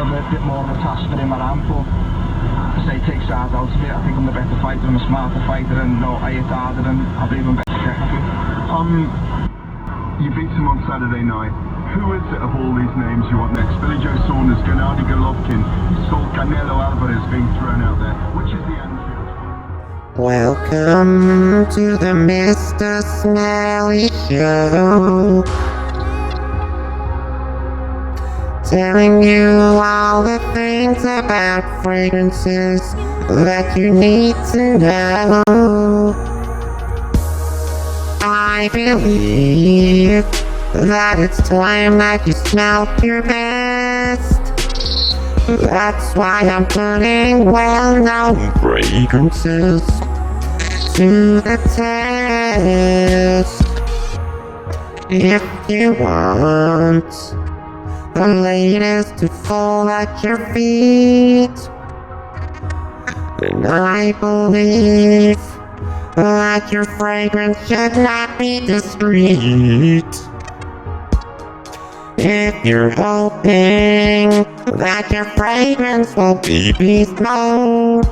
of a bit more of a task for him around, but I say take sides out of it. I think I'm the better fighter, I'm a smarter fighter, and no, I hit harder and I'll be even better technically. You beat him on Saturday night. Who is it of all these names you want next? Billy Joe Saunders, Gennady Golovkin, Saul Canelo Alvarez being thrown out there. Which is the Anfield? Welcome to the Mr. Smelly Show. Telling you all the things about fragrances that you need to know. I believe that it's time that you smelled your best. That's why I'm putting well-known fragrances to the test. If you want the latest to fall at your feet, then I believe that your fragrance should not be discreet. If you're hoping that your fragrance will be beast mode,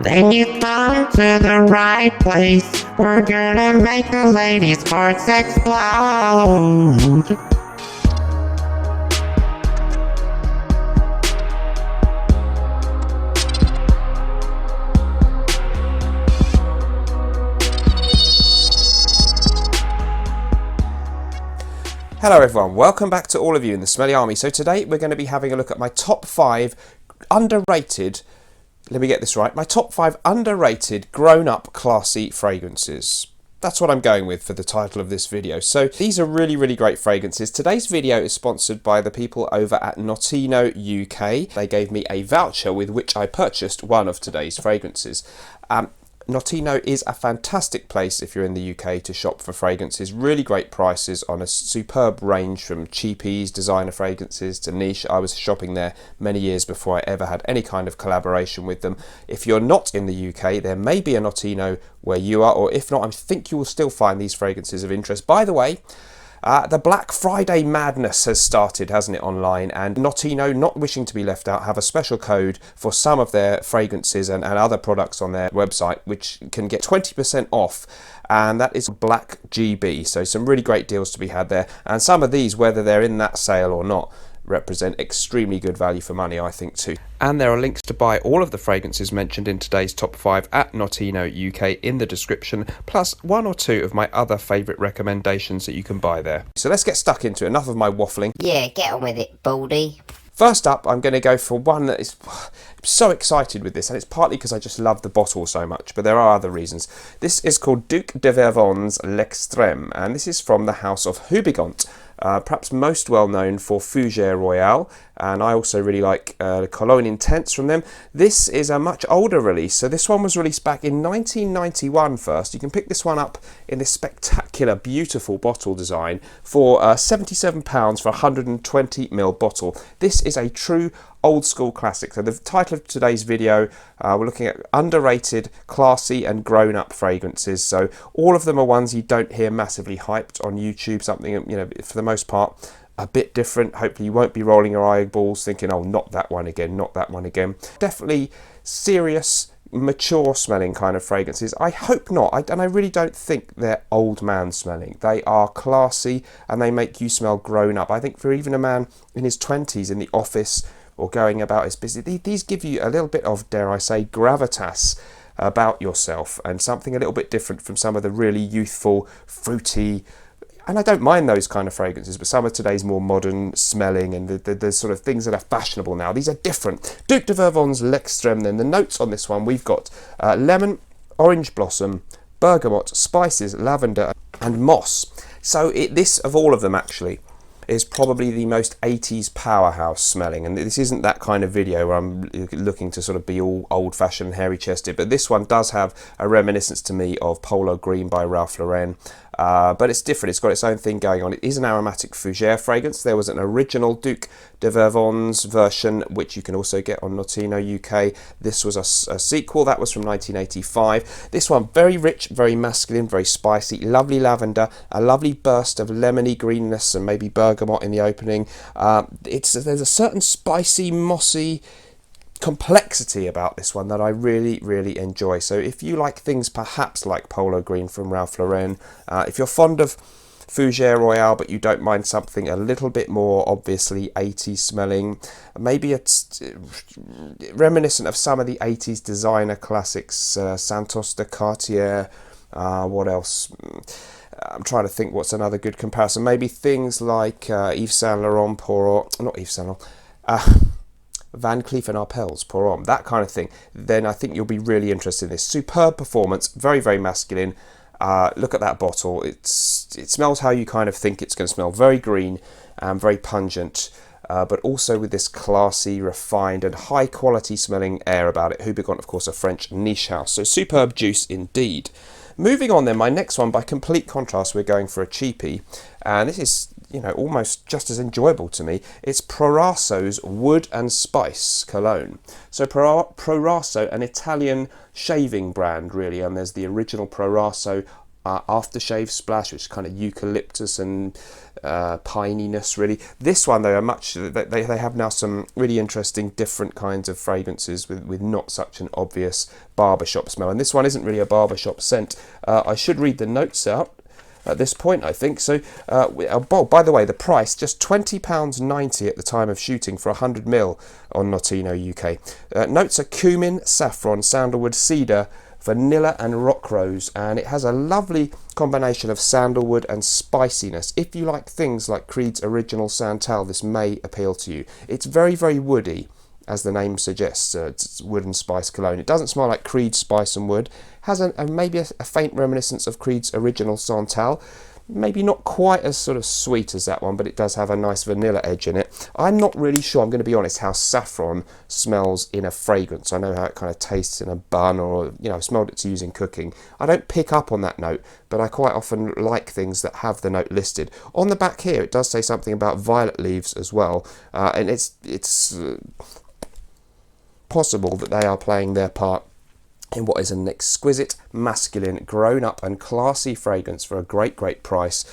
then you've come to the right place. We're gonna make the ladies' hearts explode. Hello everyone, welcome back to all of you in the Smelly Army. So today we're going to be having a look at my top 5 underrated, let me get this right, my top 5 underrated grown-up classy fragrances. That's what I'm going with for the title of this video. So these are really great fragrances. Today's video is sponsored by the people over at Notino UK. They gave me a voucher with which I purchased one of today's fragrances. Notino is a fantastic place if you're in the UK to shop for fragrances. Really great prices on a superb range from cheapies, designer fragrances to niche. I was shopping there many years before I ever had any kind of collaboration with them. If you're not in the UK, there may be a Notino where you are, or if not, I think you will still find these fragrances of interest. By the way, the Black Friday madness has started, hasn't it, online, and Notino, not wishing to be left out, have a special code for some of their fragrances and other products on their website, which can get 20% off, and that is Black GB. So some really great deals to be had there, and some of these, whether they're in that sale or not, represent extremely good value for money, I think, too. And there are links to buy all of the fragrances mentioned in today's top 5 at Notino UK in the description, plus 1 or 2 of my other favourite recommendations that you can buy there. So let's get stuck into it. Enough of my waffling. Yeah, get on with it, Baldy. First up, I'm going to go for one that is... I'm so excited with this, and it's partly because I just love the bottle so much, but there are other reasons. This is called Duc de Vervins L'Extrême, and this is from the house of Hubigant. Perhaps most well known for Fougère Royale, and I also really like Cologne Intense from them. This is a much older release, so this one was released back in 1991 first. You can pick this one up in this spectacular, beautiful bottle design for £77 for a 120ml bottle. This is a true old school classic. So the title of today's video, we're looking at underrated, classy and grown-up fragrances. So all of them are ones you don't hear massively hyped on YouTube, something, you know, for the most part a bit different. Hopefully you won't be rolling your eyeballs thinking, oh, not that one again, not that one again. Definitely serious, mature smelling kind of fragrances. I hope not, and I really don't think they're old man smelling. They are classy and they make you smell grown up. I think for even a man in his 20s in the office or going about his business, these give you a little bit of, dare I say, gravitas about yourself, and something a little bit different from some of the really youthful, fruity, and I don't mind those kind of fragrances, but some of today's more modern smelling and the sort of things that are fashionable now, these are different. Duc de Vervins L'Extrême, then the notes on this one, we've got lemon, orange blossom, bergamot, spices, lavender and moss. So this, of all of them actually, is probably the most 80s powerhouse smelling, and this isn't that kind of video where I'm looking to sort of be all old-fashioned hairy chested, but this one does have a reminiscence to me of Polo Green by Ralph Lauren, but it's different. It's got its own thing going on. It is an aromatic fougere fragrance. There was an original Duc de Vervins version, which you can also get on Notino UK. This was a sequel. That was from 1985. This one, very rich, very masculine, very spicy, lovely lavender, a lovely burst of lemony greenness and maybe bergamot in the opening. There's a certain spicy, mossy complexity about this one that I really, really enjoy. So if you like things perhaps like Polo Green from Ralph Lauren, if you're fond of Fougère Royale but you don't mind something a little bit more obviously 80s smelling, maybe it's reminiscent of some of the 80s designer classics, Santos de Cartier, what else? I'm trying to think what's another good comparison. Maybe things like Yves Saint Laurent not Yves Saint Laurent, Van Cleef and Arpels Pour Homme, that kind of thing. Then I think you'll be really interested in this. Superb performance, very, very masculine. Look at that bottle. It smells how you kind of think it's going to smell. Very green and very pungent, but also with this classy, refined and high quality smelling air about it. Houbigant, of course, a French niche house. So superb juice indeed. Moving on then, my next one, by complete contrast, we're going for a cheapie. And this is, you know, almost just as enjoyable to me. It's Proraso's Wood and Spice cologne. So Proraso, an Italian shaving brand really, and there's the original Proraso aftershave splash, which is kind of eucalyptus and pininess really. This one though, they have now some really interesting different kinds of fragrances with not such an obvious barbershop smell, and this one isn't really a barbershop scent. I should read the notes out at this point, I think. So, by the way, the price, just £20.90 at the time of shooting for 100ml on Notino UK. Notes are cumin, saffron, sandalwood, cedar, vanilla and rock rose, and it has a lovely combination of sandalwood and spiciness. If you like things like Creed's original Santal, this may appeal to you. It's very, very woody, as the name suggests. It's wood and spice cologne. It doesn't smell like Creed's Spice and Wood. Has maybe a faint reminiscence of Creed's original Santal. Maybe not quite as sort of sweet as that one, but it does have a nice vanilla edge in it. I'm not really sure, I'm going to be honest, how saffron smells in a fragrance. I know how it kind of tastes in a bun, or, you know, I've smelled it to use in cooking. I don't pick up on that note, but I quite often like things that have the note listed. On the back here, it does say something about violet leaves as well, and it's possible that they are playing their part in what is an exquisite, masculine, grown-up and classy fragrance for a great, great price.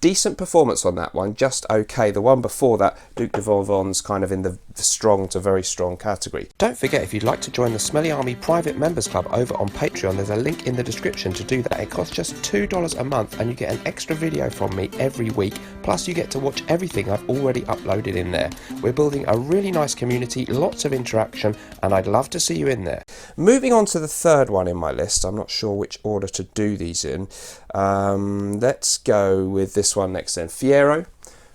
Decent performance on that one, just okay. The one before that, Duc de Vervins, kind of in the strong to very strong category. Don't forget, if you'd like to join the Smelly Army private members club over on Patreon, there's a link in the description to do that. It costs just $2 a month and you get an extra video from me every week, plus you get to watch everything I've already uploaded in there. We're building a really nice community, lots of interaction, and I'd love to see you in there. Moving on to the third one in my list, I'm not sure which order to do these in. Let's go with this one next then. Fiero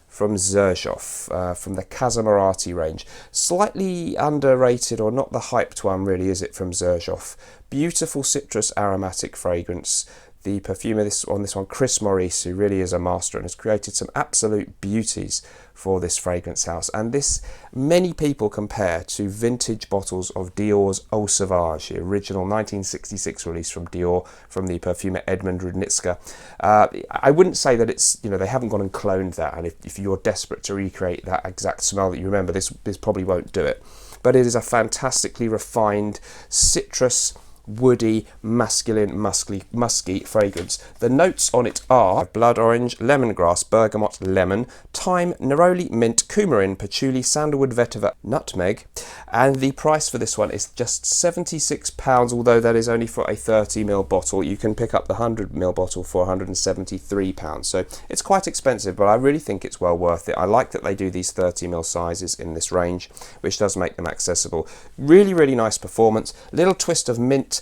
from Xerjoff, from the Casamorati range. Slightly underrated, or not the hyped one really, is it, from Xerjoff. Beautiful citrus aromatic fragrance. The perfumer on this one, Chris Maurice, who really is a master and has created some absolute beauties for this fragrance house. And this, many people compare to vintage bottles of Dior's Eau Sauvage, the original 1966 release from Dior, from the perfumer Edmond Rudnitska. I wouldn't say that it's, you know, they haven't gone and cloned that, and if you're desperate to recreate that exact smell that you remember, this probably won't do it. But it is a fantastically refined citrus, woody, masculine, musky fragrance. The notes on it are blood orange, lemongrass, bergamot, lemon, thyme, neroli, mint, coumarin, patchouli, sandalwood, vetiver, nutmeg, and the price for this one is just £76, although that is only for a 30ml bottle. You can pick up the 100ml bottle for £173, so it's quite expensive, but I really think it's well worth it. I like that they do these 30ml sizes in this range, which does make them accessible. Really, really nice performance. Little twist of mint,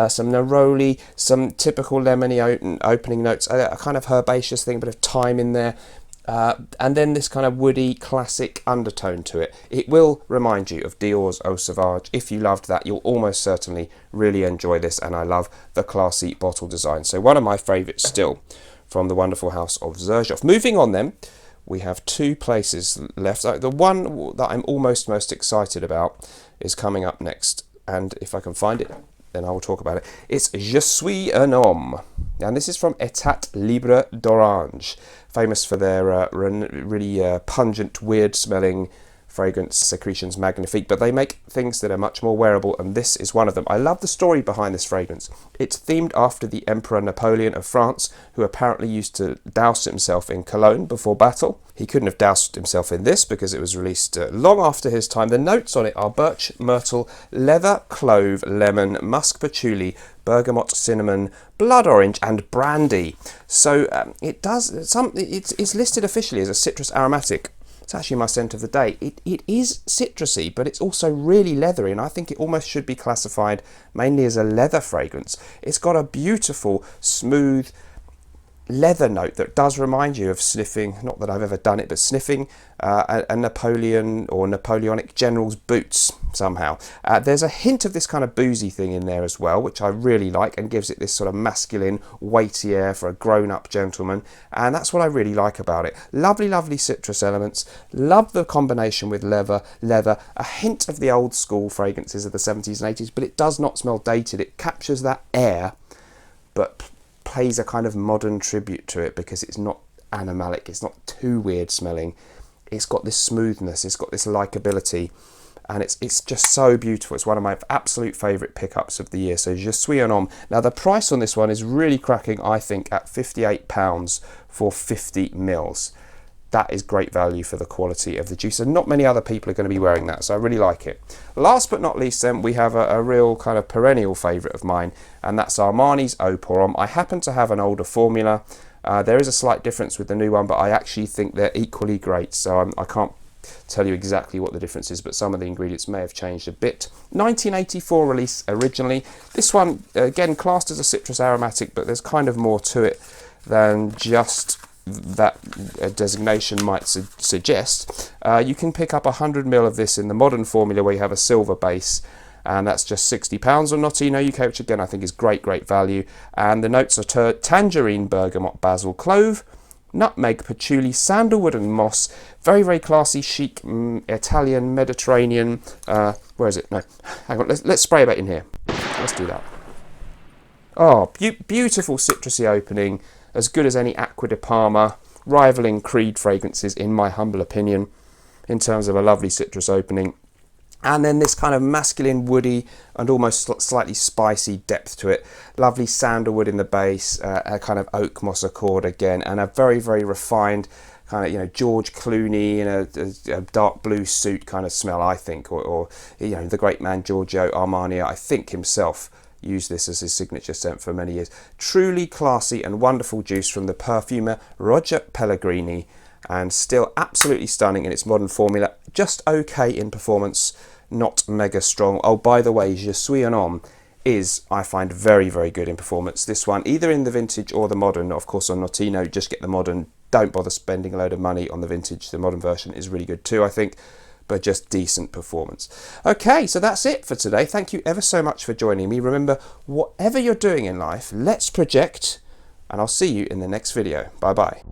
some neroli, some typical lemony opening notes, a kind of herbaceous thing, a bit of thyme in there, and then this kind of woody classic undertone to it. It will remind you of Dior's Eau Sauvage. If you loved that, you'll almost certainly really enjoy this, and I love the classy bottle design. So one of my favourites still from the wonderful house of Xerjoff. Moving on then, we have two places left. The one that I'm almost most excited about is coming up next, and if I can find it, then I will talk about it. It's Je suis un homme. And this is from Etat Libre d'Orange, famous for their really pungent, weird-smelling fragrance secretions magnifique, but they make things that are much more wearable, and this is one of them. I love the story behind this fragrance. It's themed after the Emperor Napoleon of France, who apparently used to douse himself in cologne before battle. He couldn't have doused himself in this because it was released long after his time. The notes on it are birch, myrtle, leather, clove, lemon, musk patchouli, bergamot, cinnamon, blood orange, and brandy. So it's listed officially as a citrus aromatic. It's actually my scent of the day. It is citrusy, but it's also really leathery, and I think it almost should be classified mainly as a leather fragrance. It's got a beautiful, smooth leather note that does remind you of sniffing, not that I've ever done it, but sniffing a Napoleon or Napoleonic general's boots somehow. There's a hint of this kind of boozy thing in there as well, which I really like, and gives it this sort of masculine, weighty air for a grown-up gentleman, and that's what I really like about it. Lovely, lovely citrus elements. Love the combination with leather, a hint of the old school fragrances of the 70s and 80s, but it does not smell dated. It captures that air, but plays a kind of modern tribute to it because it's not animalic, it's not too weird smelling. It's got this smoothness, it's got this likability, and it's just so beautiful. It's one of my absolute favourite pickups of the year. So Je suis un homme. Now the price on this one is really cracking, I think, at £58 for 50 mils. That is great value for the quality of the juice, and not many other people are going to be wearing that, so I really like it. Last but not least then, we have a real kind of perennial favourite of mine, and that's Armani's Eau pour Homme. I happen to have an older formula. There is a slight difference with the new one, but I actually think they're equally great, so I can't tell you exactly what the difference is, but some of the ingredients may have changed a bit. 1984 release originally. This one, again, classed as a citrus aromatic, but there's kind of more to it than just that designation might suggest. You can pick up 100 ml of this in the modern formula where you have a silver base, and that's just £60 on Notino UK, which again I think is great value. And the notes are tangerine, bergamot, basil, clove, nutmeg, patchouli, sandalwood and moss. Very classy, chic, Italian, Mediterranean. Where is it? No, hang on, let's spray a bit in here. Let's do that. Oh, beautiful citrusy opening, as good as any Acqua di Parma, rivaling Creed fragrances in my humble opinion, in terms of a lovely citrus opening. And then this kind of masculine, woody, and almost slightly spicy depth to it. Lovely sandalwood in the base, a kind of oak moss accord again, and a very refined kind of, you know, George Clooney in a dark blue suit kind of smell, I think, or you know, the great man Giorgio Armani, I think himself used this as his signature scent for many years. Truly classy and wonderful juice from the perfumer Roger Pellegrini, and still absolutely stunning in its modern formula. Just okay in performance, not mega strong. Oh, by the way, Je suis un homme is, I find, very good in performance. This one, either in the vintage or the modern. Of course, on Notino, just get the modern. Don't bother spending a load of money on the vintage. The modern version is really good too, I think, but just decent performance. Okay, so that's it for today. Thank you ever so much for joining me. Remember, whatever you're doing in life, let's project, and I'll see you in the next video. Bye-bye.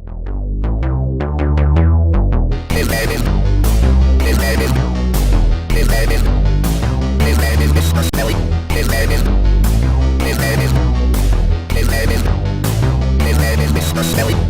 Smelly.